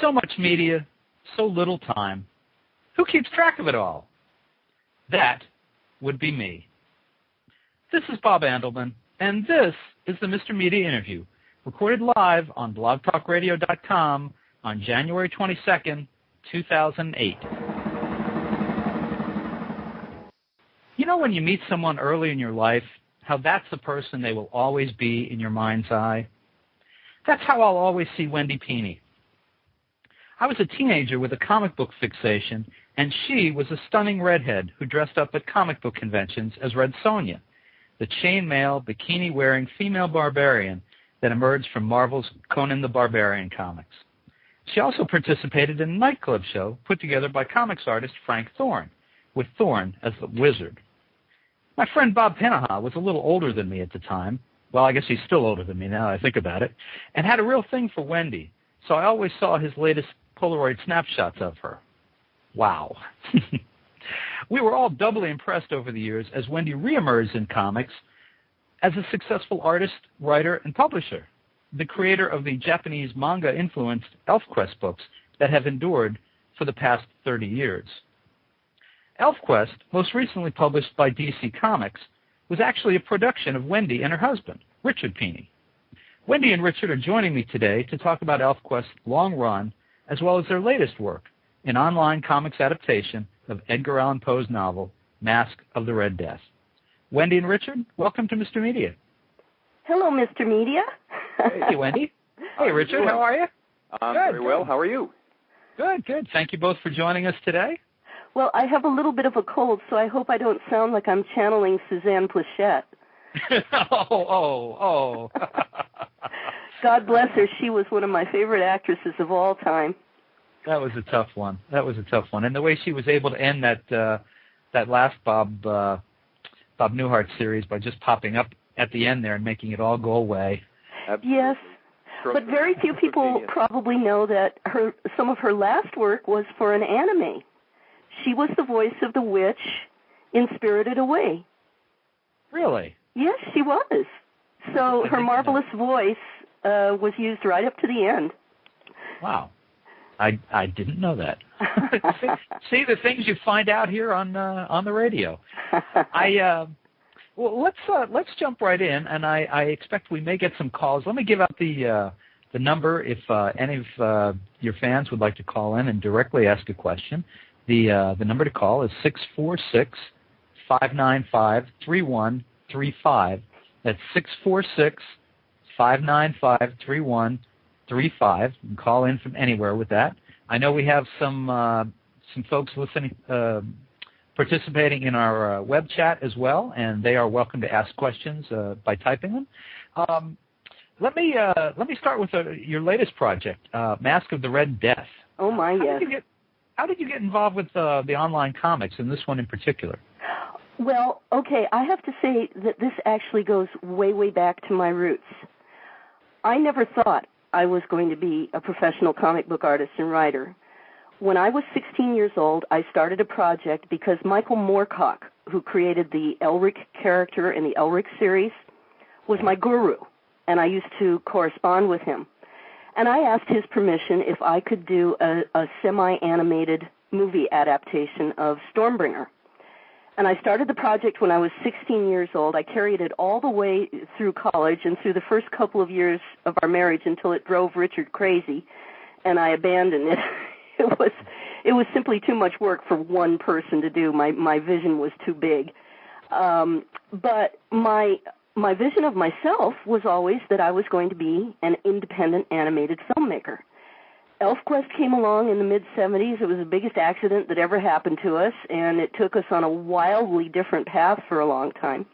So much media, so little time. Who keeps track of it all? That would be me. This is Bob Andelman, and this is the Mr. Media Interview, recorded live on blogtalkradio.com on January 22nd, 2008. You know when you meet someone early in your life, how that's the person they will always be in your mind's eye? That's how I'll always see Wendy Pini. I was a teenager with a comic book fixation, and she was a stunning redhead who dressed up at comic book conventions as Red Sonja, the chainmail, bikini-wearing female barbarian that emerged from Marvel's Conan the Barbarian comics. She also participated in a nightclub show put together by comics artist Frank Thorne, with Thorne as the wizard. My friend Bob Pinaha was a little older than me at the time. Well, I guess he's still older than me now I think about it, and had a real thing for Wendy, so I always saw his latest Polaroid snapshots of her. Wow. We were all doubly impressed over the years as Wendy reemerged in comics as a successful artist, writer, and publisher, the creator of the Japanese manga-influenced Elfquest books that have endured for the past 30 years. Elfquest, most recently published by DC Comics, was actually a production of Wendy and her husband, Richard Pini. Wendy and Richard are joining me today to talk about Elfquest's long run, as well as their latest work, an online comics adaptation of Edgar Allen Poe's novel, Masque of the Red Death. Wendy and Richard, welcome to Mr. Media. Hello, Mr. Media. Hey, Wendy. Hey, Richard, how are you? Very well. How are you? Good, good. Thank you both for joining us today. Well, I have a little bit of a cold, so I hope I don't sound like I'm channeling Suzanne Plachette. oh. God bless her. She was one of my favorite actresses of all time. That was a tough one. And the way she was able to end that last Bob Newhart series by just popping up at the end there and making it all go away. Absolutely. Yes. But very few people probably know that some of her last work was for an anime. She was the voice of the witch in Spirited Away. Really? Yes, she was. So her marvelous voice was used right up to the end. Wow. I didn't know that. See the things you find out here on the radio. Well, let's jump right in, and I expect we may get some calls. Let me give out the number if any of your fans would like to call in and directly ask a question. The number to call is 646-595-3135. That's 646-595-3135. You can call in from anywhere with that. I know we have some folks listening, participating in our web chat as well, and they are welcome to ask questions by typing them. Let me start with your latest project, Masque of the Red Death. Oh my, yes. How did you get involved with the online comics, and this one in particular? Well, okay, I have to say that this actually goes way, way back to my roots. I never thought I was going to be a professional comic book artist and writer. When I was 16 years old, I started a project because Michael Moorcock, who created the Elric character in the Elric series, was my guru, and I used to correspond with him. And I asked his permission if I could do a semi-animated movie adaptation of Stormbringer. And I started the project when I was 16 years old. I carried it all the way through college and through the first couple of years of our marriage until it drove Richard crazy, and I abandoned it. It was simply too much work for one person to do. My vision was too big. But my vision of myself was always that I was going to be an independent animated filmmaker. Elfquest came along in the mid-'70s. It was the biggest accident that ever happened to us, and it took us on a wildly different path for a long time.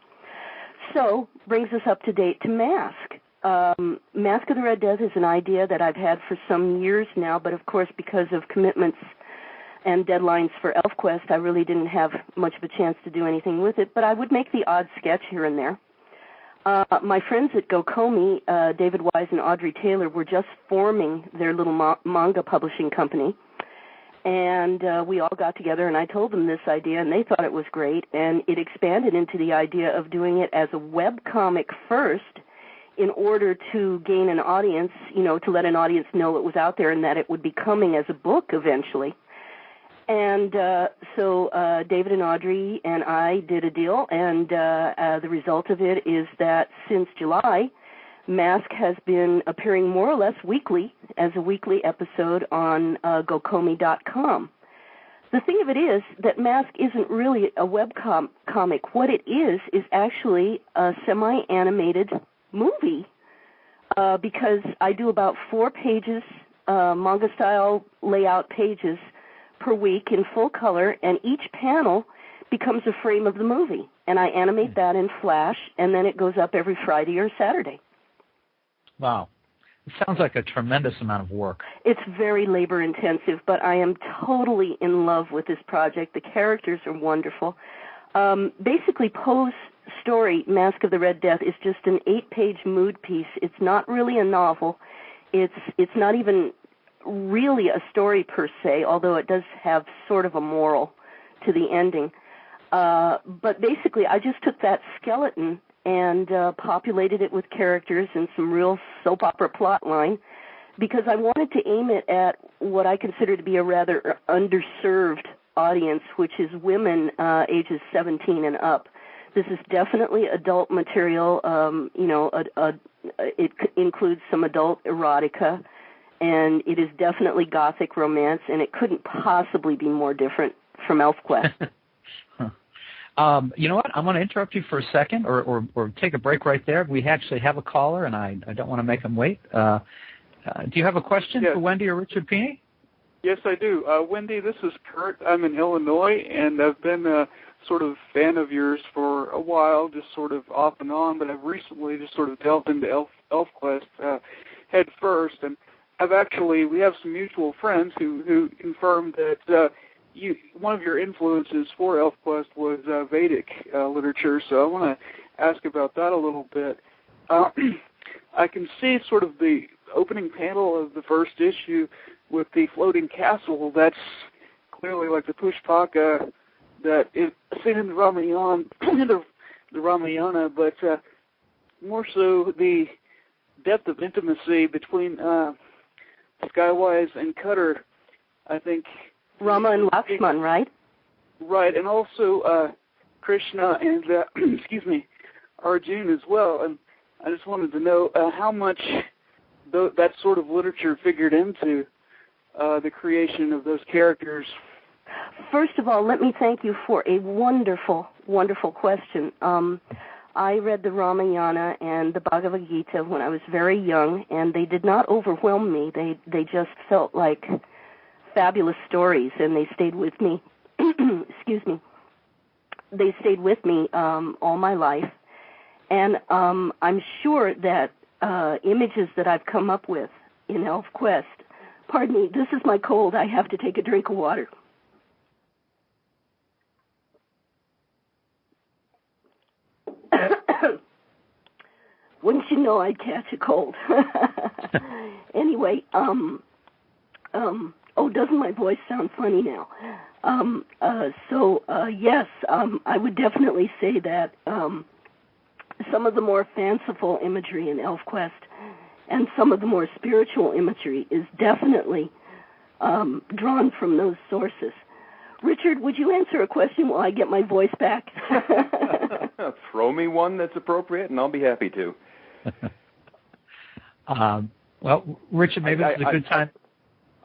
So, brings us up to date to Masque. Masque of the Red Death is an idea that I've had for some years now, but of course because of commitments and deadlines for Elfquest, I really didn't have much of a chance to do anything with it, but I would make the odd sketch here and there. My friends at Gokomi, David Wise and Audrey Taylor, were just forming their little manga publishing company, and we all got together, and I told them this idea, and they thought it was great, and it expanded into the idea of doing it as a web comic first in order to gain an audience, to let an audience know it was out there and that it would be coming as a book eventually. And so David and Audrey and I did a deal, and the result of it is that since July, Masque has been appearing more or less weekly as a weekly episode on gokomi.com. The thing of it is that Masque isn't really a web comic. What it is actually a semi-animated movie because I do about 4 pages, manga-style layout pages per week in full color, and each panel becomes a frame of the movie. And I animate that in Flash, and then it goes up every Friday or Saturday. Wow. It sounds like a tremendous amount of work. It's very labor-intensive, but I am totally in love with this project. The characters are wonderful. Basically, Poe's story, Masque of the Red Death, is just an 8-page mood piece. It's not really a novel. It's not even really a story per se, although it does have sort of a moral to the ending. But basically, I just took that skeleton and populated it with characters and some real soap opera plot line because I wanted to aim it at what I consider to be a rather underserved audience, which is women ages 17 and up. This is definitely adult material. It includes some adult erotica, and it is definitely gothic romance, and it couldn't possibly be more different from Elfquest. You know what? I'm going to interrupt you for a second or take a break right there. We actually have a caller, and I don't want to make him wait. Do you have a question for Wendy or Richard Pini? Yes, I do. Wendy, this is Kurt. I'm in Illinois, and I've been a sort of fan of yours for a while, just sort of off and on, but I've recently just sort of delved into Elfquest head first, and we have some mutual friends who confirmed that one of your influences for Elfquest was Vedic literature, so I want to ask about that a little bit. I can see sort of the opening panel of the first issue with the floating castle. That's clearly like the Pushpaka that is seen in the Ramayana, but more so the depth of intimacy between Skywise and Cutter, I think. Rama and Lakshman, right? Right, and also Krishna and, Arjun as well. And I just wanted to know how much that sort of literature figured into the creation of those characters. First of all, let me thank you for a wonderful, wonderful question. I read the Ramayana and the Bhagavad Gita when I was very young, and they did not overwhelm me. They just felt like fabulous stories, and they stayed with me. Excuse me. They stayed with me all my life, and I'm sure that images that I've come up with in Elfquest. Pardon me, this is my cold. I have to take a drink of water. Wouldn't you know I'd catch a cold? Anyway, doesn't my voice sound funny now? Yes, I would definitely say that some of the more fanciful imagery in Elfquest and some of the more spiritual imagery is definitely drawn from those sources. Richard, would you answer a question while I get my voice back? Throw me one that's appropriate, and I'll be happy to. Well, Richard, maybe this is a good time.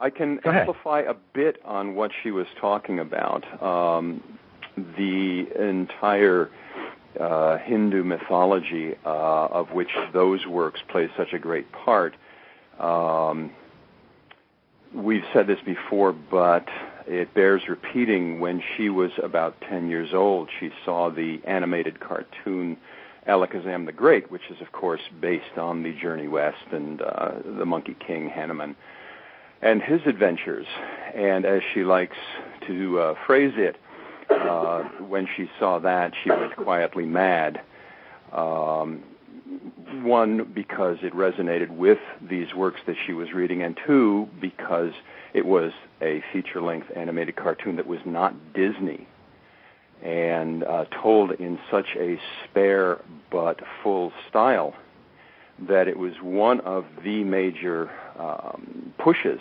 I can amplify a bit on what she was talking about. The entire Hindu mythology, of which those works play such a great part. We've said this before, but it bears repeating. When she was about 10 years old, she saw the animated cartoon Alakazam the Great, which is, of course, based on the Journey West and the Monkey King, Hanuman, and his adventures. And as she likes to phrase it, when she saw that, she went quietly mad. One, because it resonated with these works that she was reading, and two, because it was a feature-length animated cartoon that was not Disney, and told in such a spare but full style that it was one of the major pushes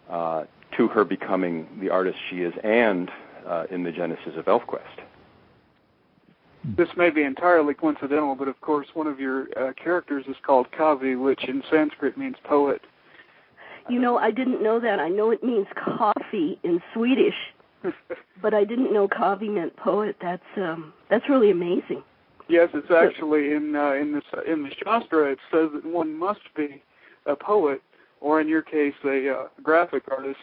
to her becoming the artist she is, and in the genesis of Elfquest. This may be entirely coincidental, but of course one of your characters is called Kavi, which in Sanskrit means poet. You know, I didn't know that. I know it means coffee in Swedish, but I didn't know Kavi meant poet. That's really amazing. Yes, it's actually in the Shastra. It says that one must be a poet, or in your case, a graphic artist,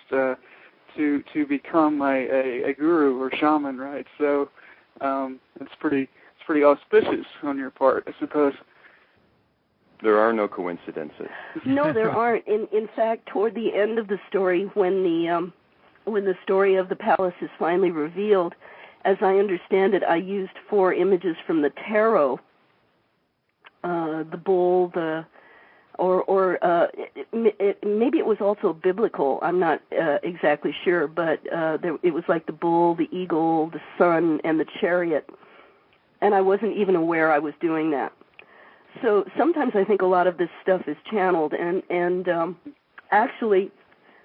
to become a guru or shaman, right? So it's pretty auspicious on your part, I suppose. There are no coincidences. No, there aren't. In fact, toward the end of the story, when the story of the palace is finally revealed, as I understand it, I used 4 images from the tarot: the bull, maybe it was also biblical. I'm not exactly sure, but it was like the bull, the eagle, the sun, and the chariot. And I wasn't even aware I was doing that. So sometimes I think a lot of this stuff is channeled, and actually,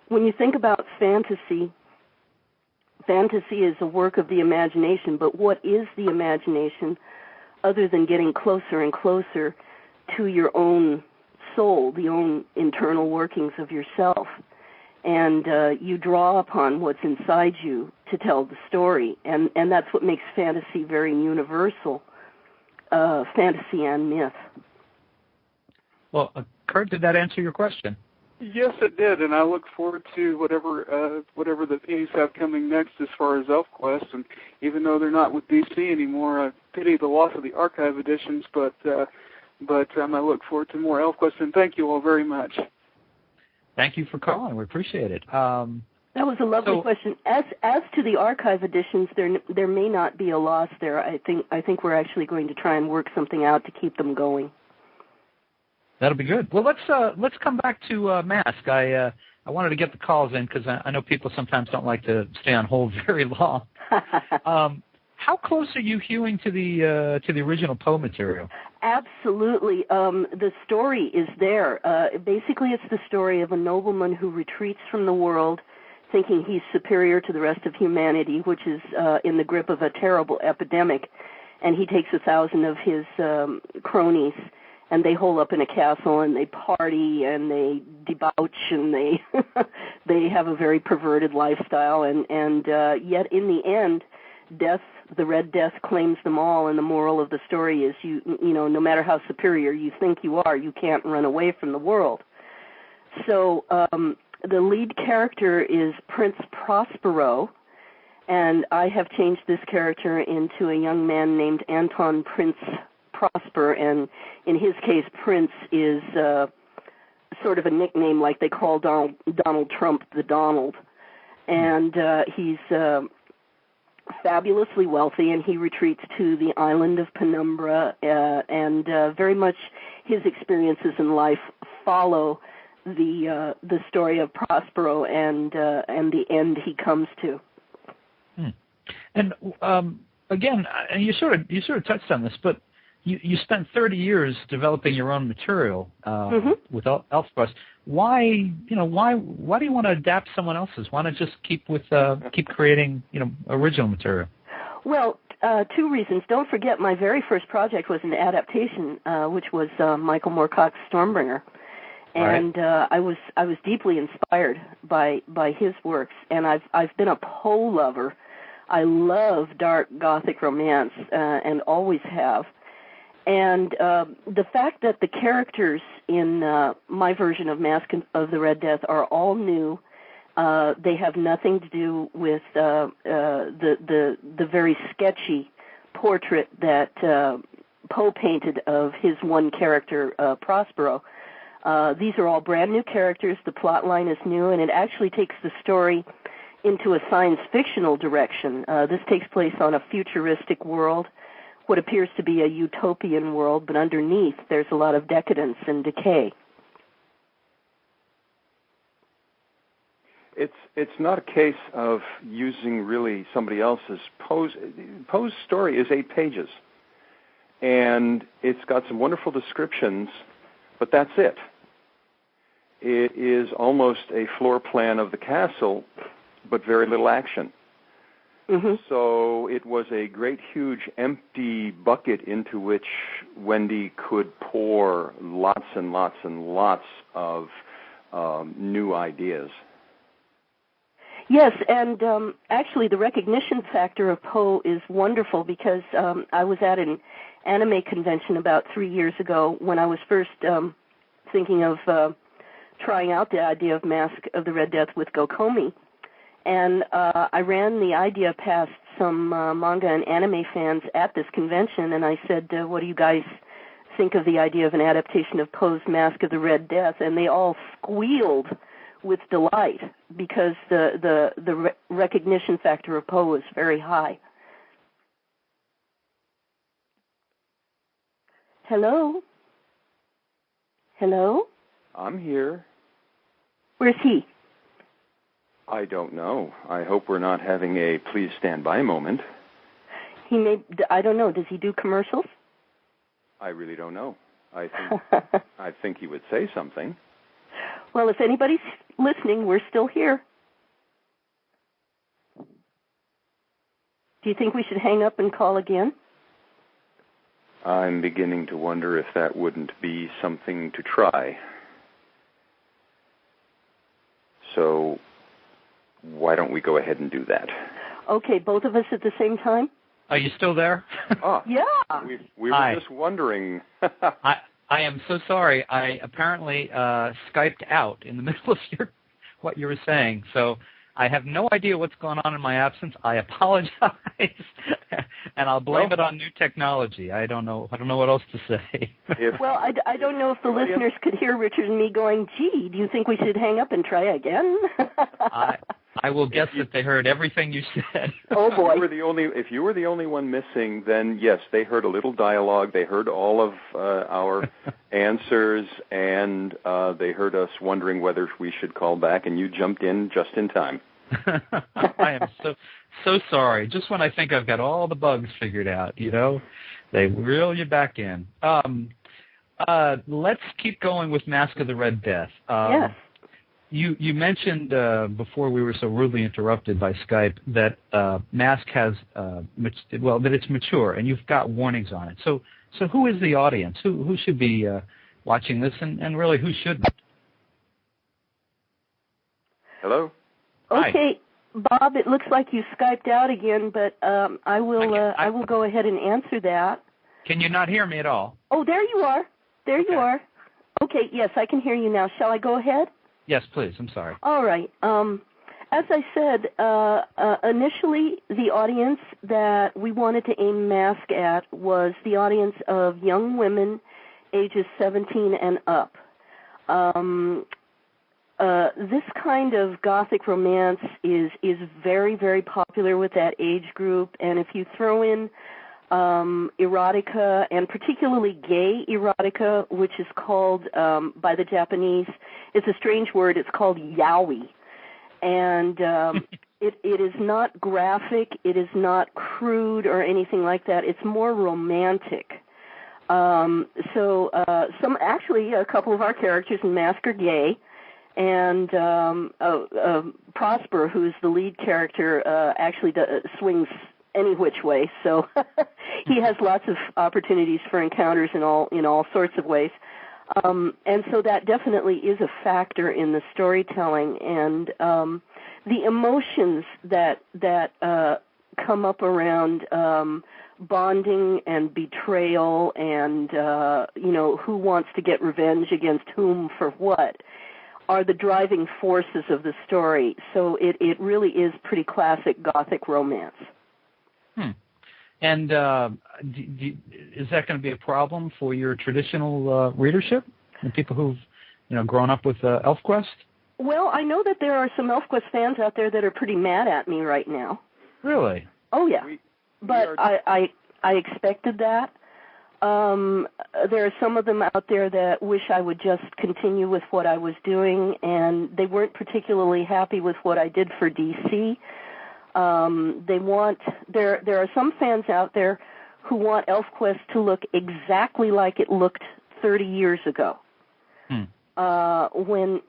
when you think about fantasy is a work of the imagination, but what is the imagination other than getting closer and closer to your own soul, the own internal workings of yourself? And you draw upon what's inside you to tell the story, and that's what makes fantasy very universal, fantasy and myth. Well, Kurt, did that answer your question? Yes, it did, and I look forward to whatever the Pinis have coming next as far as Elfquest. And even though they're not with DC anymore, I pity the loss of the archive editions. But I look forward to more Elfquest. And thank you all very much. Thank you for calling. We appreciate it. That was a lovely question. As to the archive editions, there may not be a loss there. I think we're actually going to try and work something out to keep them going. That'll be good. Well, let's come back to Masque. I wanted to get the calls in because I know people sometimes don't like to stay on hold very long. How close are you hewing to the original Poe material? Absolutely. The story is there. Basically, it's the story of a nobleman who retreats from the world, thinking he's superior to the rest of humanity, which is in the grip of a terrible epidemic, and he takes 1,000 of his cronies, and they hole up in a castle, and they party, and they debauch, and they they have a very perverted lifestyle, and yet in the end, death, the Red Death, claims them all, and the moral of the story is you know, no matter how superior you think you are, you can't run away from the world. So the lead character is Prince Prospero, and I have changed this character into a young man named Anton Prince Prosper, and in his case, Prince is sort of a nickname like they call Donald Trump the Donald. And he's fabulously wealthy, and he retreats to the island of Penumbra, and very much his experiences in life follow the story of Prospero and the end he comes to. And again, you sort of touched on this, but you spent 30 years developing your own material with Elfquest. Why do you want to adapt someone else's? Why not just keep creating original material? Well, 2 reasons. Don't forget, my very first project was an adaptation, which was Michael Moorcock's Stormbringer, and I was deeply inspired by his works, and I've been a Poe lover. I love dark Gothic romance, and always have. And the fact that the characters in my version of Masque of the Red Death are all new, they have nothing to do with the very sketchy portrait that Poe painted of his one character, Prospero. These are all brand new characters. The plot line is new, and it actually takes the story into a science fictional direction. This takes place on a futuristic world, what appears to be a utopian world, but underneath there's a lot of decadence and decay. It's not a case of using really somebody else's. Poe's story is 8 pages, and it's got some wonderful descriptions, but that's it. It is almost a floor plan of the castle, but very little action. Mm-hmm. So it was a great, huge, empty bucket into which Wendy could pour lots and lots and lots of new ideas. Yes, and actually the recognition factor of Poe is wonderful because I was at an anime convention about 3 years ago when I was first thinking of trying out the idea of Masque of the Red Death with Gokomi. And I ran the idea past some manga and anime fans at this convention, and I said, what do you guys think of the idea of an adaptation of Poe's Masque of the Red Death? And they all squealed with delight because the recognition factor of Poe is very high. Hello? Hello? I'm here. Where's he? I don't know. I hope we're not having a please stand by moment. He may, I don't know, does he do commercials? I really don't know. I think he would say something. Well, if anybody's listening, we're still here. Do you think we should hang up and call again? I'm beginning to wonder if that wouldn't be something to try. So why don't we go ahead and do that? Okay, both of us at the same time? Are you still there? Oh, yeah. We were just wondering. I am so sorry. I apparently Skyped out in the middle of what you were saying. So I have no idea what's going on in my absence. I apologize, and I'll blame it on new technology. I don't know what else to say. Well, I don't know if the listeners could hear Richard and me going, gee, do you think we should hang up and try again? I will guess that they heard everything you said. Oh, boy. If you were the only one missing, then, yes, they heard a little dialogue. They heard all of our answers, and they heard us wondering whether we should call back, and you jumped in just in time. I am so sorry. Just when I think I've got all the bugs figured out, they reel you back in. Let's keep going with Masque of the Red Death. Yes. You mentioned before we were so rudely interrupted by Skype that Masque has that it's mature and you've got warnings on it. So who is the audience? Who should be watching this, and really who shouldn't? Hello. Okay, Bob. It looks like you Skyped out again, but I will go ahead and answer that. Can you not hear me at all? Oh, there you are. There you are. Okay. Yes, I can hear you now. Shall I go ahead? Yes, please. I'm sorry. All right. As I said, initially the audience that we wanted to aim Masque at was the audience of young women ages 17 and up. This kind of gothic romance is very, very popular with that age group, and if you throw in erotica, and particularly gay erotica, which is called, by the Japanese, it's a strange word, it's called yaoi. And it is not graphic, it is not crude or anything like that, it's more romantic. So a couple of our characters in Masque are gay, and Prosper, who's the lead character, actually swings any which way, so he has lots of opportunities for encounters in all sorts of ways, and so that definitely is a factor in the storytelling, and the emotions that come up around bonding and betrayal, and who wants to get revenge against whom for what, are the driving forces of the story. So it really is pretty classic gothic romance. And is that going to be a problem for your traditional readership, the people who've grown up with Elfquest? Well, I know that there are some Elfquest fans out there that are pretty mad at me right now. Really? Oh yeah, but I expected that. There are some of them out there that wish I would just continue with what I was doing, and they weren't particularly happy with what I did for DC. There are some fans out there who want Elfquest to look exactly like it looked 30 years ago. When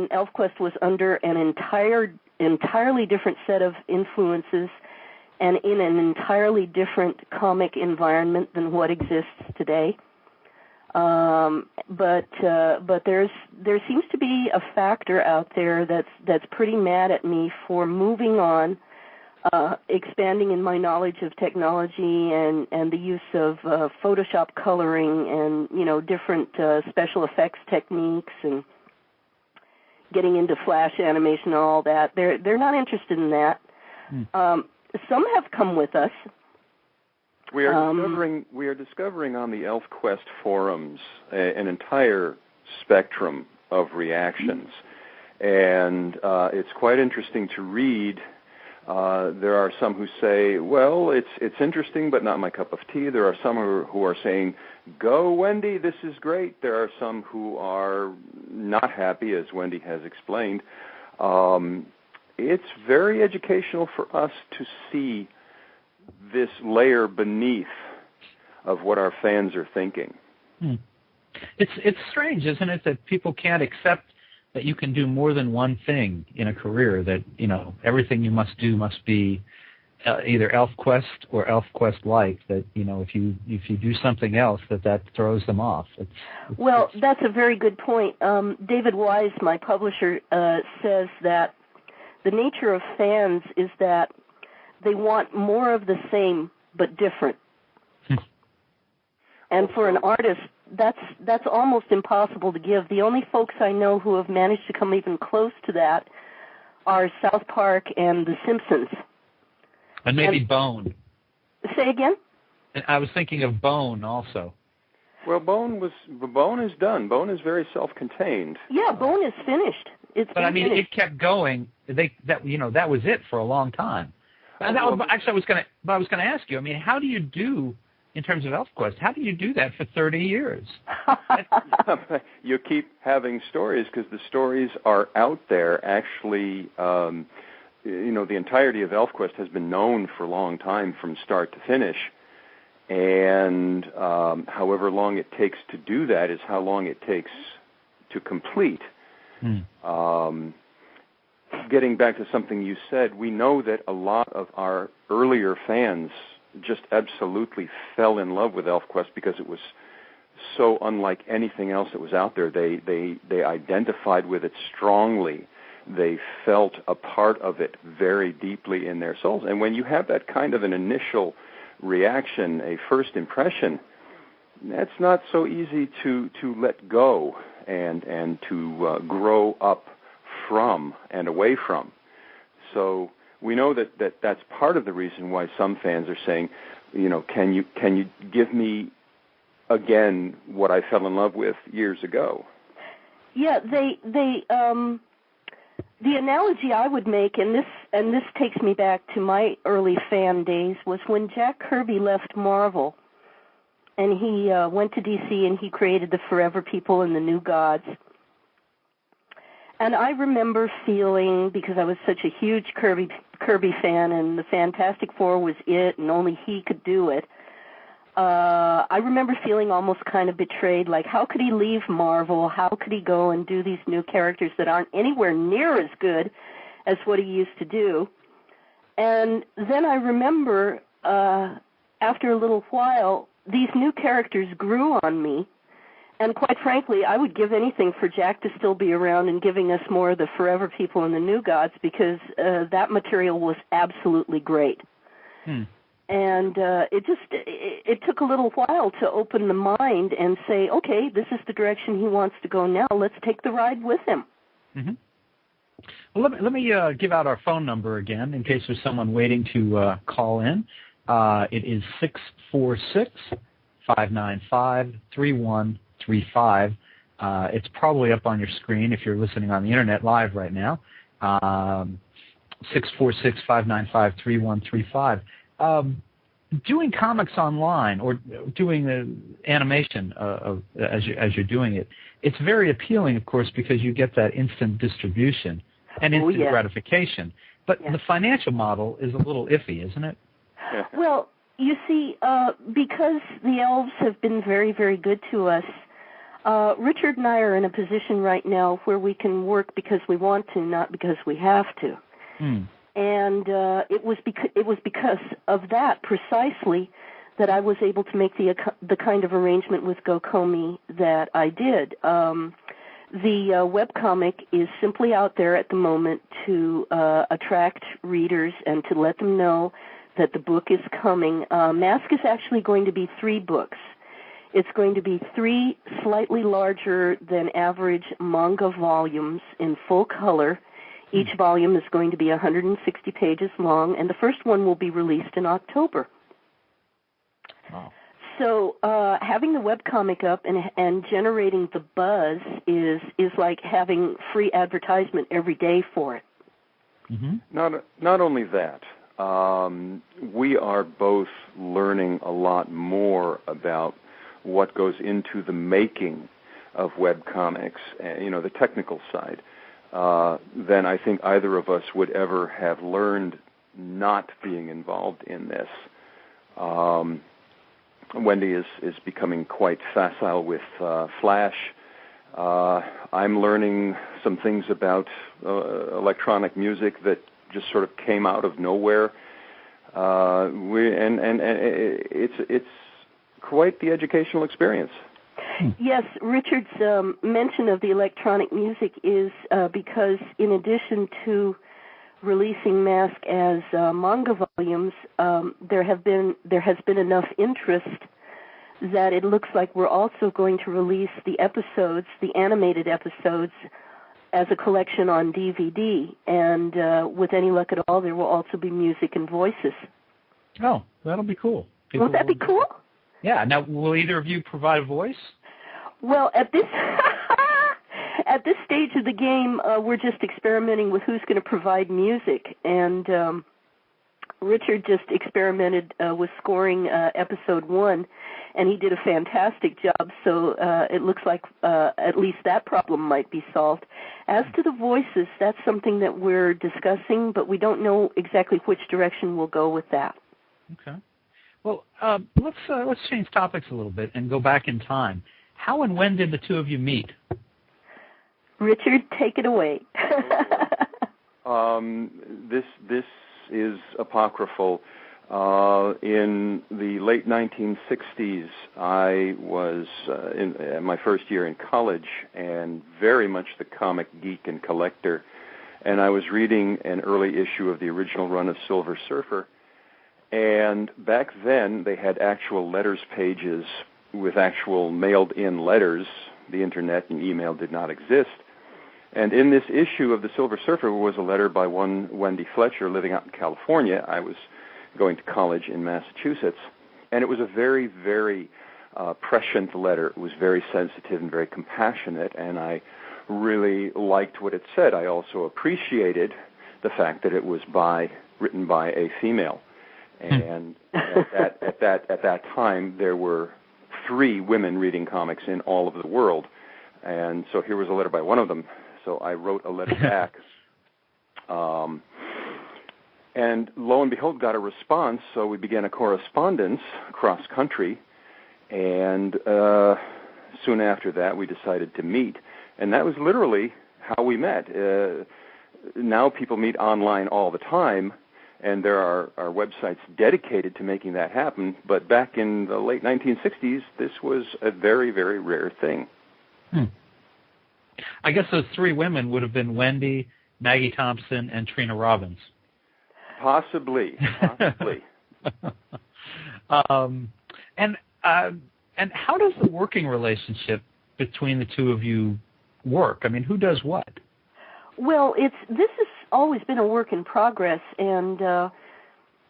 Elfquest was under an entirely different set of influences and in an entirely different comic environment than what exists today. But there seems to be a factor out there that's pretty mad at me for moving on, expanding in my knowledge of technology and the use of Photoshop coloring and different special effects techniques and getting into Flash animation and all that. They're not interested in that. Some have come with us. We are discovering on the Elfquest forums an entire spectrum of reactions, and it's quite interesting to read. There are some who say, well, it's interesting, but not my cup of tea. There are some who are saying, go, Wendy, this is great. There are some who are not happy, as Wendy has explained. It's very educational for us to see this layer beneath of what our fans are thinking. It's strange, isn't it, that people can't accept that you can do more than one thing in a career, that everything you must do must be either Elfquest or Elfquest-like, that if you do something else, that throws them off. That's a very good point. David Wise, my publisher, says that the nature of fans is that they want more of the same but different. And for an artist, that's almost impossible to give. The only folks I know who have managed to come even close to that are South Park and The Simpsons. And maybe Bone. Say again? I was thinking of Bone also. Well, Bone is done. Bone is very self-contained. Yeah, Bone is finished. But I mean, it kept going. That was it for a long time. And I was going to ask you. I mean, how do you do in terms of Elfquest? How do you do that for 30 years? You keep having stories because the stories are out there. Actually, the entirety of Elfquest has been known for a long time from start to finish. And however long it takes to do that is how long it takes to complete. Getting back to something you said, we know that a lot of our earlier fans just absolutely fell in love with Elfquest because it was so unlike anything else that was out there. They identified with it strongly. They felt a part of it very deeply in their souls. And when you have that kind of an initial reaction, a first impression, that's not so easy to let go and to grow up from and away from. So we know that's part of the reason why some fans are saying, can you give me again what I fell in love with years ago? Yeah, the analogy I would make, and this takes me back to my early fan days, was when Jack Kirby left Marvel, and he went to DC and he created the Forever People and the New Gods. And I remember feeling, because I was such a huge Kirby fan, and the Fantastic Four was it, and only he could do it. I remember feeling almost kind of betrayed, like how could he leave Marvel? How could he go and do these new characters that aren't anywhere near as good as what he used to do? And then I remember, after a little while, these new characters grew on me. And quite frankly, I would give anything for Jack to still be around and giving us more of the Forever People and the New Gods, because that material was absolutely great. And it took a little while to open the mind and say, okay, this is the direction he wants to go now. Let's take the ride with him. Well, let me give out our phone number again in case there's someone waiting to call in. It is 646-595-3135. It's probably up on your screen if you're listening on the internet live right now. 646-595-3135. Doing comics online or doing animation as you're doing it, it's very appealing, of course, because you get that instant distribution and instant gratification. But the financial model is a little iffy, isn't it? Well, You see, because the elves have been very, very good to us, Richard and I are in a position right now where we can work because we want to, not because we have to. And it was because of that precisely that I was able to make the kind of arrangement with GoComi that I did. The webcomic is simply out there at the moment to attract readers and to let them know that the book is coming. Masque is actually going to be 3 books. It's going to be 3 slightly larger than average manga volumes in full color. Each volume is going to be 160 pages long, and the first one will be released in October. Wow. So having the webcomic up and generating the buzz is like having free advertisement every day for it. Not only that, we are both learning a lot more about what goes into the making of webcomics, the technical side, than I think either of us would ever have learned not being involved in this. Wendy is becoming quite facile with Flash. I'm learning some things about electronic music that just sort of came out of nowhere. It's quite the educational experience. Yes, Richard's mention of the electronic music is because in addition to releasing Masque as manga volumes, there has been enough interest that it looks like we're also going to release the episodes, the animated episodes, as a collection on DVD. And with any luck at all, there will also be music and voices. Oh, that'll be cool. Won't that be cool? Yeah. Now, will either of you provide a voice? Well, at this stage of the game, we're just experimenting with who's going to provide music. And Richard just experimented with scoring episode 1, and he did a fantastic job. So it looks like at least that problem might be solved. As to the voices, that's something that we're discussing, but we don't know exactly which direction we'll go with that. Okay. Well, let's change topics a little bit and go back in time. How and when did the two of you meet? Richard, take it away. This is apocryphal. In the late 1960s, I was in my first year in college and very much the comic geek and collector. And I was reading an early issue of the original run of Silver Surfer. And back then, they had actual letters pages with actual mailed-in letters. The Internet and email did not exist. And in this issue of the Silver Surfer was a letter by one Wendy Fletcher living out in California. I was going to college in Massachusetts. And it was a very, very prescient letter. It was very sensitive and very compassionate, and I really liked what it said. I also appreciated the fact that it was written by a female. And at that time, there were 3 women reading comics in all of the world. And so here was a letter by one of them. So I wrote a letter back. And lo and behold, got a response. So we began a correspondence cross-country. And soon after that, we decided to meet. And that was literally how we met. Now people meet online all the time. And there are websites dedicated to making that happen. But back in the late 1960s, this was a very, very rare thing. I guess those 3 women would have been Wendy, Maggie Thompson, and Trina Robbins. Possibly. And how does the working relationship between the two of you work? I mean, who does what? Well, this has always been a work in progress, and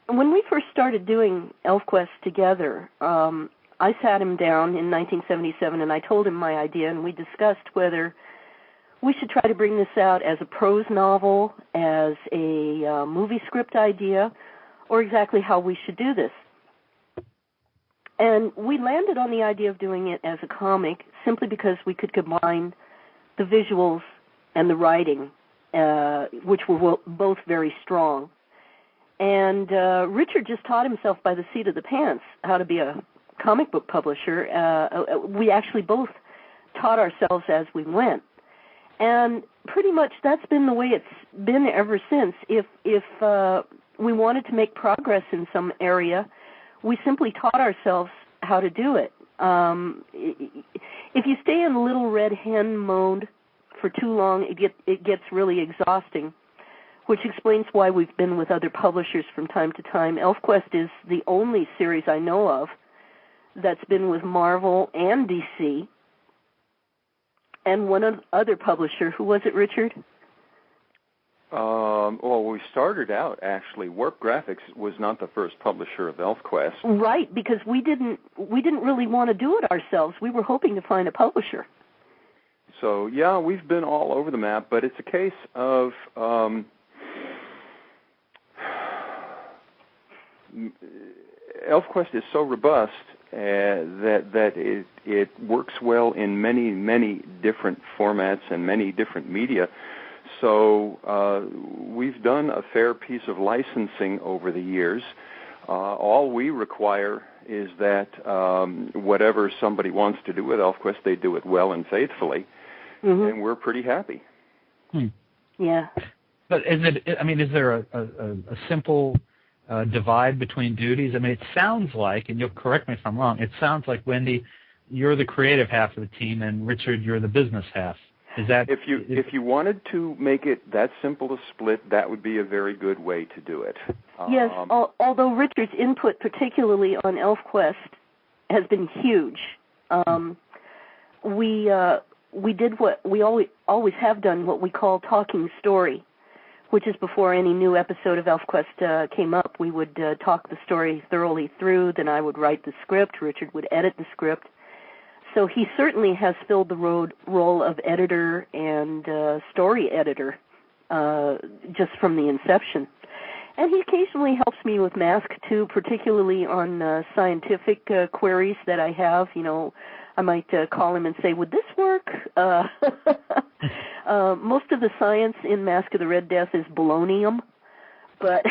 when we first started doing Elfquest together, I sat him down in 1977 and I told him my idea, and we discussed whether we should try to bring this out as a prose novel, as a movie script idea, or exactly how we should do this. And we landed on the idea of doing it as a comic simply because we could combine the visuals and the writing, which were both very strong. And Richard just taught himself by the seat of the pants how to be a comic book publisher. We actually both taught ourselves as we went. And pretty much that's been the way it's been ever since. If we wanted to make progress in some area, we simply taught ourselves how to do it. If you stay in little red hen mode for too long, it gets really exhausting, which explains why we've been with other publishers from time to time. Elfquest is the only series I know of that's been with Marvel and DC, and one other publisher. Who was it, Richard? Well, we started out, actually. Warp Graphics was not the first publisher of Elfquest. Right, because we didn't really want to do it ourselves. We were hoping to find a publisher. So, yeah, we've been all over the map, but it's a case of Elfquest is so robust that it works well in many, many different formats and many different media. So we've done a fair piece of licensing over the years. All we require is that whatever somebody wants to do with Elfquest, they do it well and faithfully, and we're pretty happy. Yeah. But is there a simple divide between duties? I mean, it sounds like, and you'll correct me if I'm wrong, it sounds like, Wendy, you're the creative half of the team, and Richard, you're the business half. Is that if you wanted to make it that simple a split, that would be a very good way to do it. Yes, although Richard's input, particularly on Elfquest, has been huge. We did what we always have done, what we call talking story, which is before any new episode of Elfquest came up. We would talk the story thoroughly through, then I would write the script, Richard would edit the script. So he certainly has filled the role of editor and story editor just from the inception. And he occasionally helps me with Masque, too, particularly on scientific queries that I have. You know, I might call him and say, would this work? Most of the science in Masque of the Red Death is bolognium. But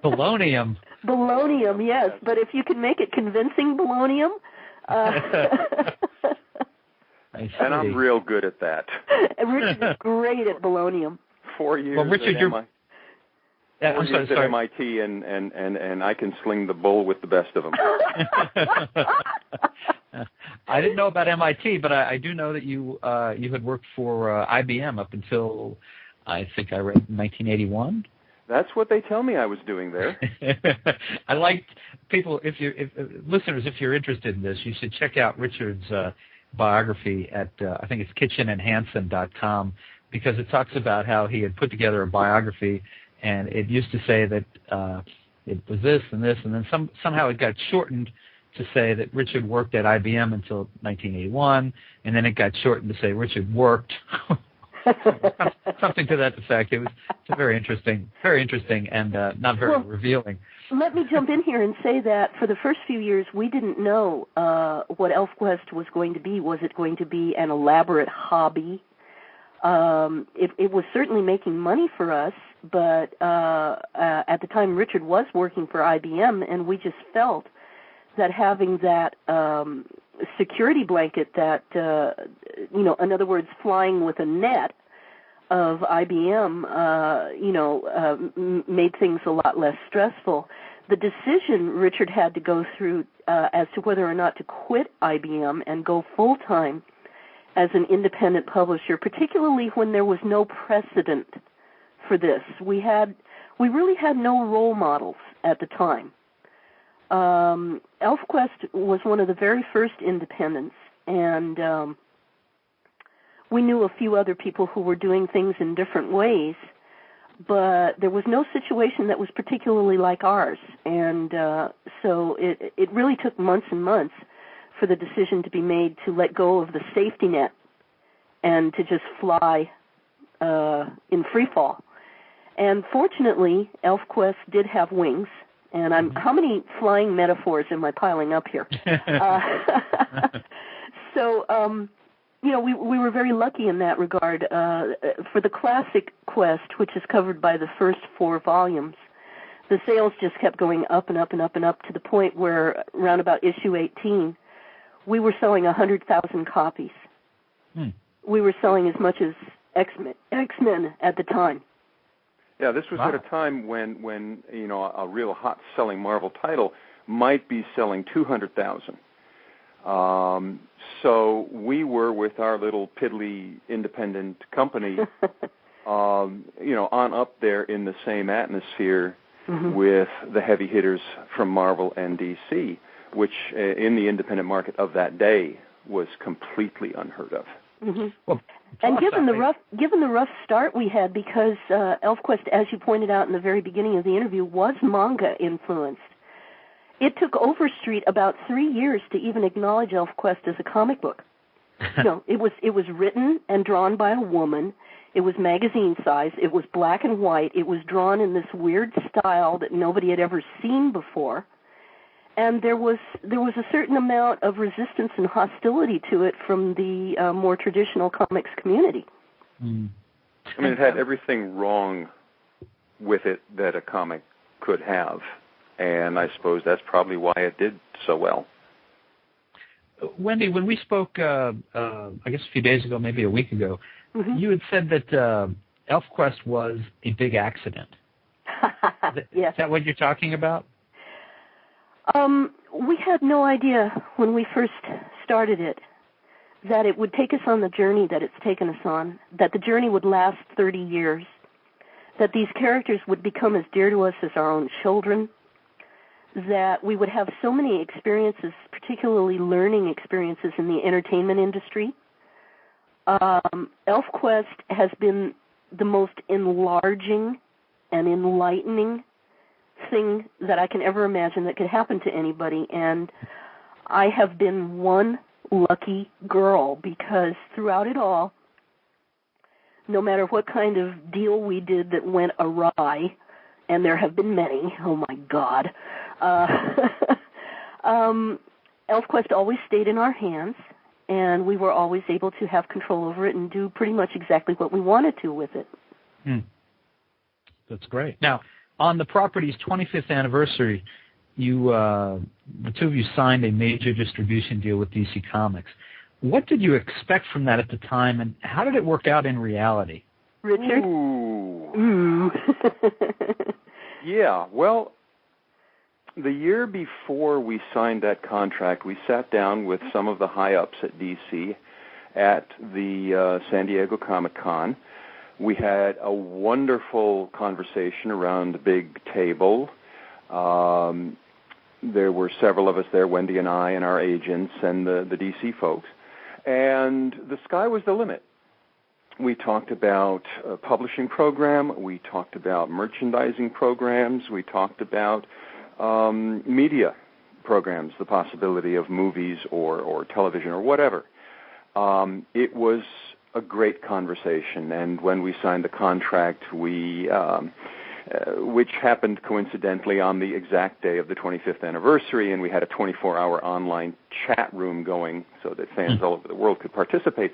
Bolognium? Bolognium, yes. But if you can make it convincing bolognium... and I'm real good at that. Richard is great at bolognium. 4 years well, Richard, at MIT, and I can sling the bull with the best of them. I didn't know about MIT, but I do know that you had worked for IBM up until, I think I read, 1981. That's what they tell me I was doing there. I like people, listeners, if you're interested in this, you should check out Richard's biography at, I think it's kitchenandhanson.com, because it talks about how he had put together a biography, and it used to say that it was this, and then somehow it got shortened to say that Richard worked at IBM until 1981, and then it got shortened to say Richard worked. Something to that effect. It's very interesting, and not very revealing. Let me jump in here and say that for the first few years, we didn't know what Elfquest was going to be. Was it going to be an elaborate hobby? It was certainly making money for us, but at the time, Richard was working for IBM, and we just felt that having that security blanket that, in other words, flying with a net of IBM, made things a lot less stressful. The decision Richard had to go through as to whether or not to quit IBM and go full-time as an independent publisher, particularly when there was no precedent for this. We really had no role models at the time. Elfquest was one of the very first independents, and we knew a few other people who were doing things in different ways, but there was no situation that was particularly like ours, and so it really took months and months for the decision to be made to let go of the safety net and to just fly in free fall. And fortunately, Elfquest did have wings. And how many flying metaphors am I piling up here? So, we were very lucky in that regard. For the classic quest, which is covered by the first 4 volumes, the sales just kept going up and up and up and up to the point where around about issue 18, we were selling 100,000 copies. We were selling as much as X-Men at the time. Yeah, this was at a time when a real hot-selling Marvel title might be selling 200,000. So we were, with our little piddly independent company, on up there in the same atmosphere with the heavy hitters from Marvel and DC, which in the independent market of that day was completely unheard of. Well, and given the rough start we had, because Elfquest, as you pointed out in the very beginning of the interview, was manga-influenced. It took Overstreet about 3 years to even acknowledge Elfquest as a comic book. It was written and drawn by a woman. It was magazine size. It was black and white. It was drawn in this weird style that nobody had ever seen before. And there was a certain amount of resistance and hostility to it from the more traditional comics community. I mean, it had everything wrong with it that a comic could have, and I suppose that's probably why it did so well. Wendy, when we spoke, I guess a few days ago, maybe a week ago, you had said that Elfquest was a big accident. Yes. Is that what you're talking about? We had no idea when we first started it that it would take us on the journey that it's taken us on, that the journey would last 30 years, that these characters would become as dear to us as our own children, that we would have so many experiences, particularly learning experiences in the entertainment industry. Elfquest has been the most enlarging and enlightening thing that I can ever imagine that could happen to anybody, and I have been one lucky girl, because throughout it all, no matter what kind of deal we did that went awry, and there have been many, oh my God, Elfquest always stayed in our hands, and we were always able to have control over it and do pretty much exactly what we wanted to with it. That's great. Now, on the property's 25th anniversary, the two of you signed a major distribution deal with DC Comics. What did you expect from that at the time, and how did it work out in reality? Richard? Ooh. Yeah, well, the year before we signed that contract, we sat down with some of the high-ups at DC at the San Diego Comic-Con. We had a wonderful conversation around the big table. There were several of us there, Wendy and I and our agents and the DC folks. And the sky was the limit. We talked about a publishing program. We talked about merchandising programs. We talked about media programs, the possibility of movies or television or whatever. It was a great conversation, and when we signed the contract, which happened coincidentally on the exact day of the 25th anniversary, and we had a 24-hour online chat room going so that fans all over the world could participate.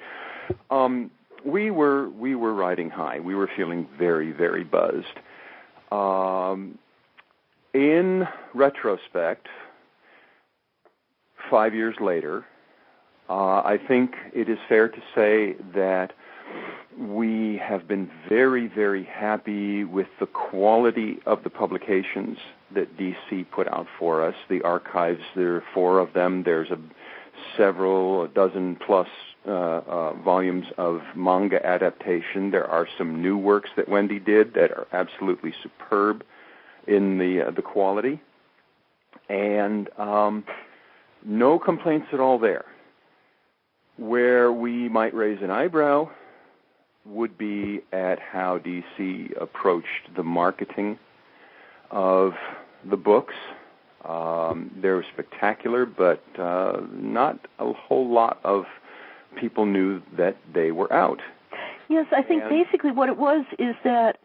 We were riding high. We were feeling very, very buzzed. In retrospect, 5 years later, I think it is fair to say that we have been very, very happy with the quality of the publications that DC put out for us. The archives, there are 4 of them. There's a dozen plus volumes of manga adaptation. There are some new works that Wendy did that are absolutely superb in the quality. And no complaints at all there. Where we might raise an eyebrow would be at how DC approached the marketing of the books. They're spectacular, but not a whole lot of people knew that they were out. Yes, I think basically what it was is that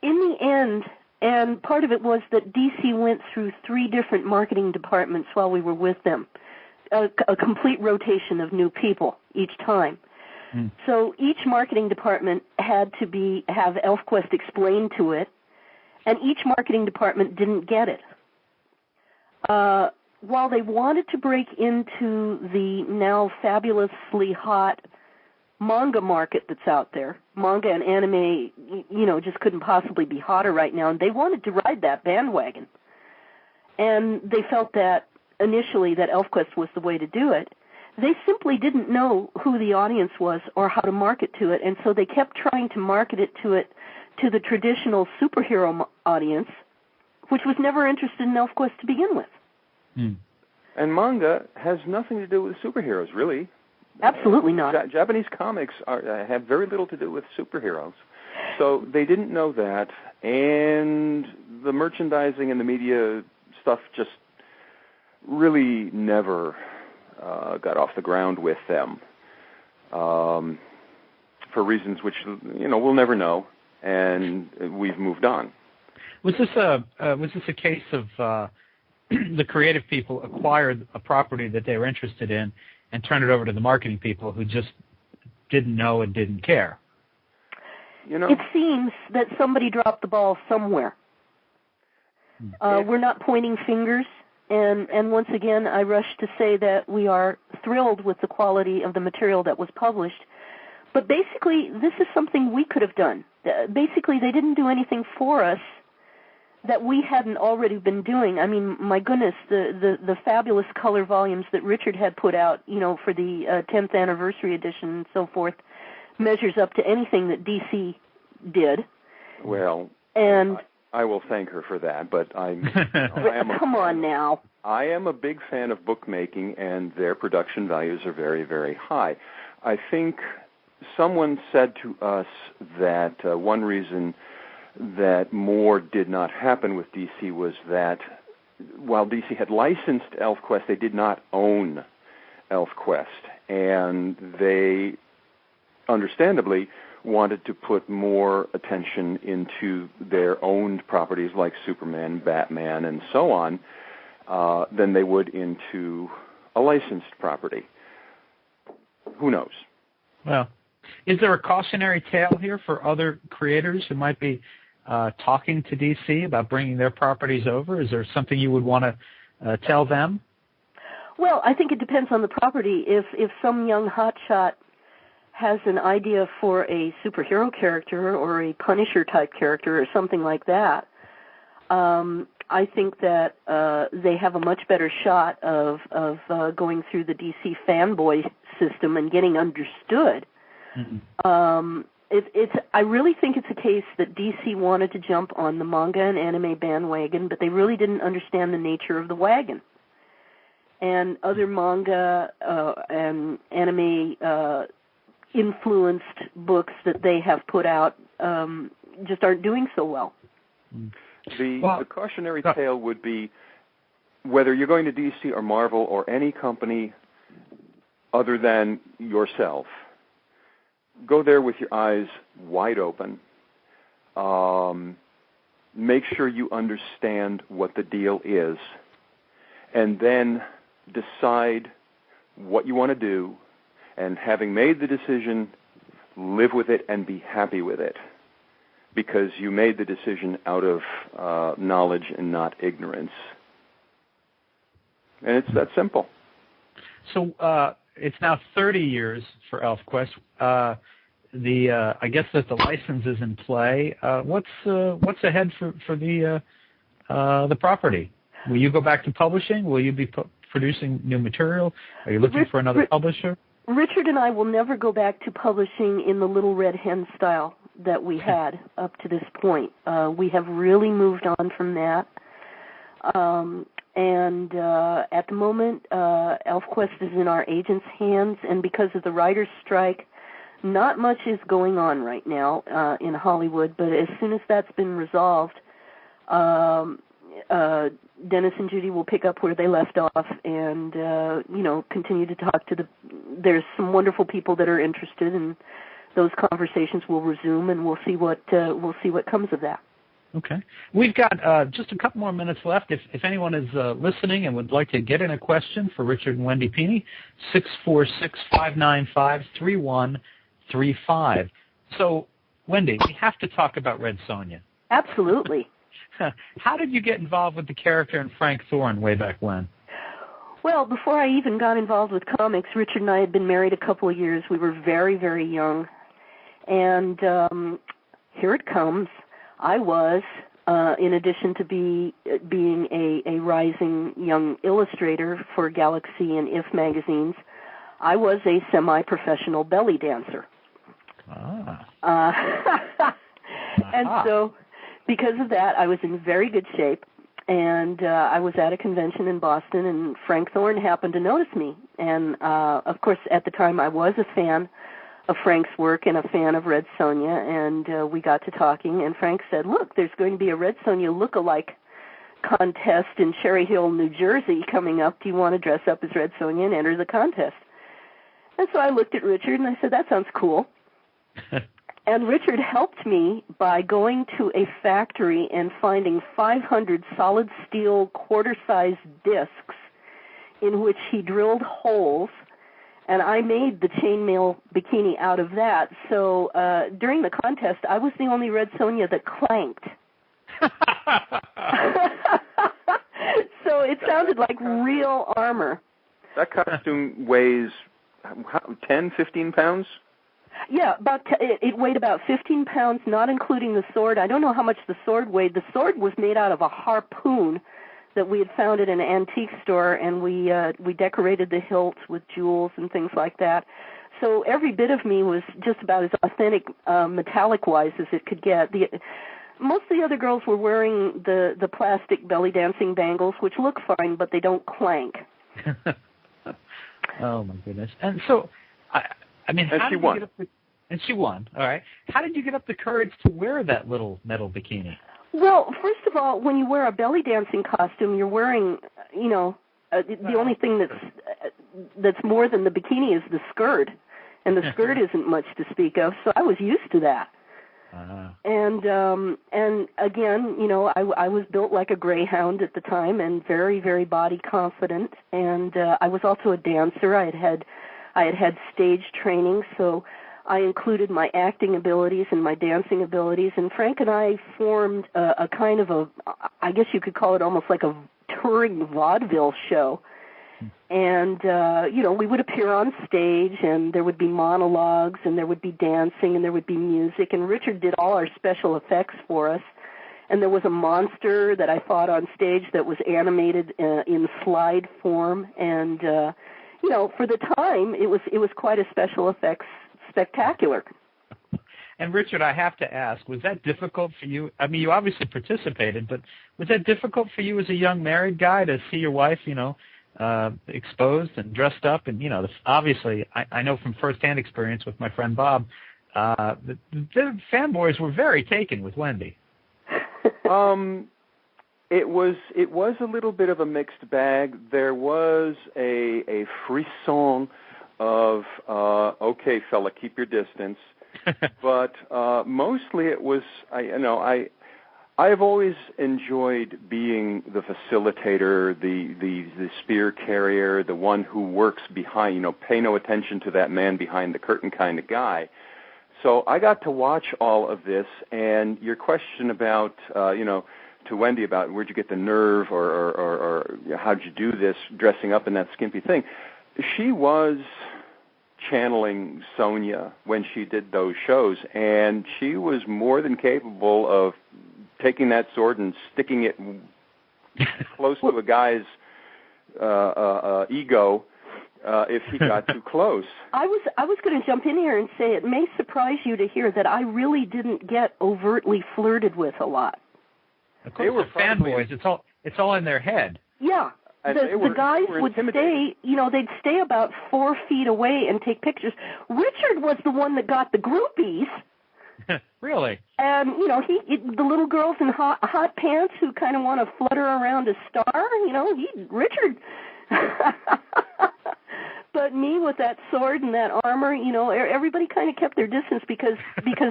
in the end, and part of it was that DC went through 3 different marketing departments while we were with them. A complete rotation of new people each time. So each marketing department had to have Elfquest explained to it, and each marketing department didn't get it. While they wanted to break into the now fabulously hot manga market that's out there, manga and anime, just couldn't possibly be hotter right now, and they wanted to ride that bandwagon. And they felt that initially that Elfquest was the way to do it. They simply didn't know who the audience was or how to market to it, and so they kept trying to market it to the traditional superhero audience, which was never interested in Elfquest to begin with. And manga has nothing to do with superheroes, really. Absolutely not. Japanese comics have very little to do with superheroes. So they didn't know that, and the merchandising and the media stuff just really never got off the ground with them for reasons which, we'll never know, and we've moved on. Was this a case of the creative people acquired a property that they were interested in and turned it over to the marketing people who just didn't know and didn't care? It seems that somebody dropped the ball somewhere. We're not pointing fingers, and once again, I rush to say that we are thrilled with the quality of the material that was published. But basically, this is something we could have done. Basically, they didn't do anything for us that we hadn't already been doing. I mean, my goodness, the fabulous color volumes that Richard had put out, for the 10th anniversary edition and so forth, measures up to anything that DC did. Well, and I will thank her for that, but come on now. I am a big fan of bookmaking, and their production values are very, very high. I think someone said to us that one reason that more did not happen with DC was that while DC had licensed Elfquest, they did not own Elfquest, and they understandably wanted to put more attention into their owned properties like Superman, Batman, and so on than they would into a licensed property. Who knows? Well, is there a cautionary tale here for other creators who might be talking to DC about bringing their properties over? Is there something you would want to tell them? Well, I think it depends on the property. If some young hotshot has an idea for a superhero character or a Punisher-type character or something like that, I think that they have a much better shot of going through the DC fanboy system and getting understood. Mm-hmm. I really think it's a case that DC wanted to jump on the manga and anime bandwagon, but they really didn't understand the nature of the wagon. And other manga and anime influenced books that they have put out just aren't doing so well. The cautionary tale would be whether you're going to DC or Marvel or any company other than yourself, go there with your eyes wide open. Make sure you understand what the deal is, and then decide what you want to do, and having made the decision, live with it and be happy with it, because you made the decision out of knowledge and not ignorance. And it's that simple. So it's now 30 years for Elfquest. I guess that the license is in play. What's ahead for the property? Will you go back to publishing? Will you be producing new material? Are you looking for another publisher? Richard and I will never go back to publishing in the Little Red Hen style that we had up to this point. We have really moved on from that. And at the moment, Elfquest is in our agent's hands, and because of the writer's strike, not much is going on right now in Hollywood, but as soon as that's been resolved, Dennis and Judy will pick up where they left off and, continue to talk to there's some wonderful people that are interested, and those conversations will resume, and we'll see what comes of that. Okay. We've got just a couple more minutes left. If anyone is listening and would like to get in a question for Richard and Wendy Pini, 646-595-3135. So, Wendy, we have to talk about Red Sonja. Absolutely. How did you get involved with the character in Frank Thorne way back when? Well, before I even got involved with comics, Richard and I had been married a couple of years. We were very, very young. And here it comes. I was, in addition to being a rising young illustrator for Galaxy and If magazines, I was a semi-professional belly dancer. And so, because of that, I was in very good shape. And I was at a convention in Boston, and Frank Thorne happened to notice me. And, of course, at the time I was a fan of Frank's work and a fan of Red Sonja, and we got to talking, and Frank said, look, there's going to be a Red Sonja look-alike contest in Cherry Hill, New Jersey coming up. Do you want to dress up as Red Sonja and enter the contest? And so I looked at Richard, and I said, that sounds cool. And Richard helped me by going to a factory and finding 500 solid steel quarter-sized discs in which he drilled holes, and I made the chainmail bikini out of that. So during the contest, I was the only Red Sonja that clanked. So it sounded like real armor. That costume weighs 10, 15 pounds? Yeah, it weighed about 15 pounds, not including the sword. I don't know how much the sword weighed. The sword was made out of a harpoon that we had found at an antique store, and we decorated the hilt with jewels and things like that. So every bit of me was just about as authentic metallic-wise as it could get. Most of the other girls were wearing the plastic belly dancing bangles, which look fine, but they don't clank. Oh, my goodness. And so... I mean, and she won. And she won, all right. How did you get up the courage to wear that little metal bikini? Well, first of all, when you wear a belly dancing costume, you're wearing, the only thing that's more than the bikini is the skirt, and the skirt isn't much to speak of, so I was used to that. And again, I was built like a greyhound at the time and very, very body confident, and I was also a dancer. I had had stage training, so I included my acting abilities and my dancing abilities, and Frank and I formed a kind of I guess you could call it almost like a touring vaudeville show. And, we would appear on stage, and there would be monologues, and there would be dancing, and there would be music, and Richard did all our special effects for us. And there was a monster that I fought on stage that was animated in slide form, and for the time, it was quite a special effects spectacular. And Richard, I have to ask, was that difficult for you? I mean, you obviously participated, but was that difficult for you as a young married guy to see your wife, exposed and dressed up? And, obviously, I know from firsthand experience with my friend Bob, the fanboys were very taken with Wendy. It was a little bit of a mixed bag. There was a frisson of, okay, fella, keep your distance. But mostly it was, I've always enjoyed being the facilitator, the spear carrier, the one who works behind, pay no attention to that man behind the curtain kind of guy. So I got to watch all of this, and your question about, to Wendy about where'd you get the nerve or how'd you do this dressing up in that skimpy thing. She was channeling Sonja when she did those shows, and she was more than capable of taking that sword and sticking it close to a guy's ego if he got too close. I was going to jump in here and say it may surprise you to hear that I really didn't get overtly flirted with a lot. Of course, they were fanboys. It's all in their head. Yeah. The guys would stay, they'd stay about 4 feet away and take pictures. Richard was the one that got the groupies. Really? And, the little girls in hot pants who kind of want to flutter around a star, Richard. But me with that sword and that armor, everybody kind of kept their distance because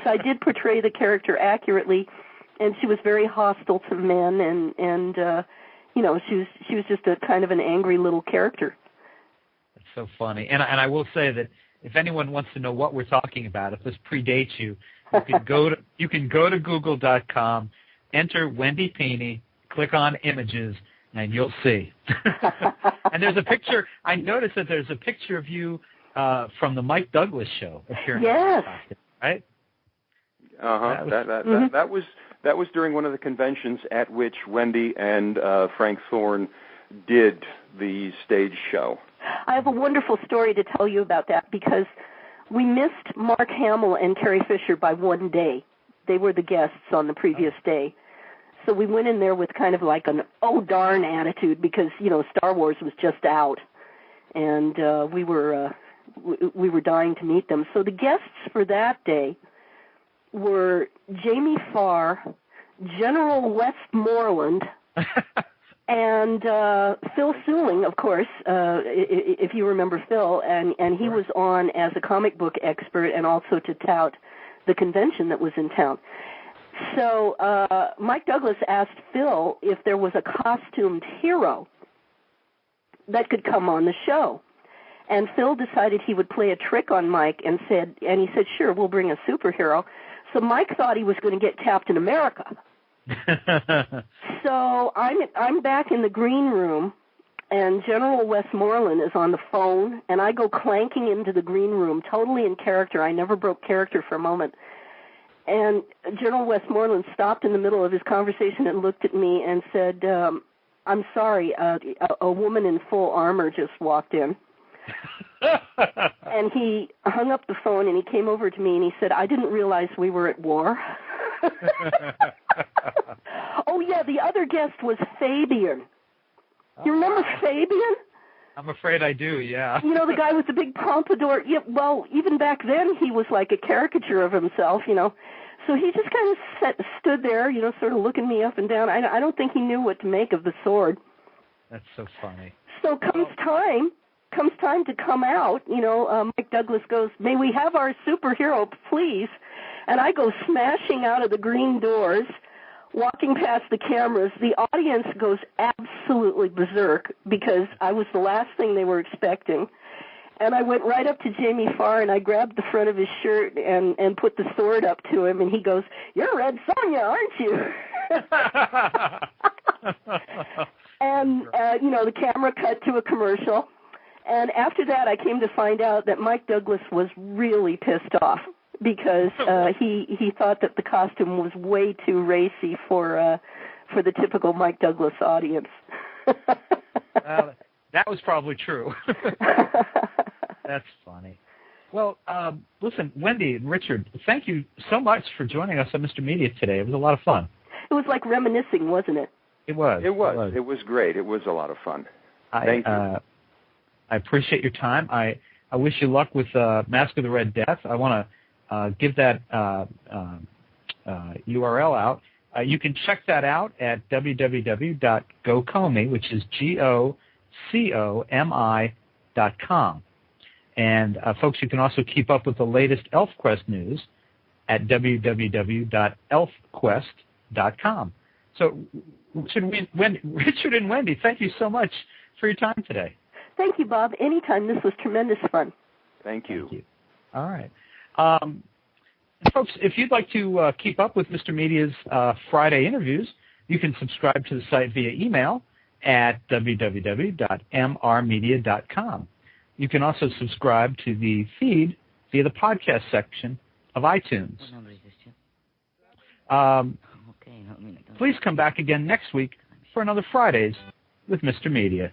I did portray the character accurately, and she was very hostile to men, and she was just a kind of an angry little character. That's so funny. And I will say that if anyone wants to know what we're talking about, if this predates you, you can go to Google.com, enter Wendy Pini, click on images, and you'll see. And there's a picture. I noticed that there's a picture of you from the Mike Douglas show appearing. Yes. Right? That was during one of the conventions at which Wendy and Frank Thorne did the stage show. I have a wonderful story to tell you about that because we missed Mark Hamill and Carrie Fisher by one day. They were the guests on the previous day. So we went in there with kind of like an oh darn attitude because, Star Wars was just out. And we were dying to meet them. So the guests for that day were Jamie Farr, General Westmoreland, and Phil Seuling, of course, if you remember Phil, and he was on as a comic book expert and also to tout the convention that was in town. So Mike Douglas asked Phil if there was a costumed hero that could come on the show. And Phil decided he would play a trick on Mike and he said, sure, we'll bring a superhero. So Mike thought he was going to get Captain America. So I'm back in the green room, and General Westmoreland is on the phone, and I go clanking into the green room, totally in character. I never broke character for a moment. And General Westmoreland stopped in the middle of his conversation and looked at me and said, I'm sorry, a woman in full armor just walked in. And he hung up the phone, and he came over to me, and he said, I didn't realize we were at war. Oh, yeah, the other guest was Fabian. You remember Fabian? I'm afraid I do, yeah. The guy with the big pompadour. Yeah, well, even back then, he was like a caricature of himself, So he just kind of stood there, sort of looking me up and down. I don't think he knew what to make of the sword. That's so funny. So comes time to come out, Mike Douglas goes, may we have our superhero, please? And I go smashing out of the green doors, walking past the cameras. The audience goes absolutely berserk because I was the last thing they were expecting. And I went right up to Jamie Farr, and I grabbed the front of his shirt and put the sword up to him, and he goes, you're Red Sonja, aren't you? And, the camera cut to a commercial. And after that, I came to find out that Mike Douglas was really pissed off because he thought that the costume was way too racy for the typical Mike Douglas audience. That was probably true. That's funny. Well, listen, Wendy and Richard, thank you so much for joining us on Mr. Media today. It was a lot of fun. It was like reminiscing, wasn't it? It was. It was great. It was a lot of fun. Thank you. I appreciate your time. I wish you luck with Masque of the Red Death. I want to give that URL out. You can check that out at www.gocomi, which is GOCOMI.com. And folks, you can also keep up with the latest Elfquest news at www.elfquest.com. So, Richard and Wendy, thank you so much for your time today. Thank you, Bob. Anytime. This was tremendous fun. Thank you. Thank you. All right. Folks, if you'd like to keep up with Mr. Media's Friday interviews, you can subscribe to the site via email at www.mrmedia.com. You can also subscribe to the feed via the podcast section of iTunes. Please come back again next week for another Fridays with Mr. Media.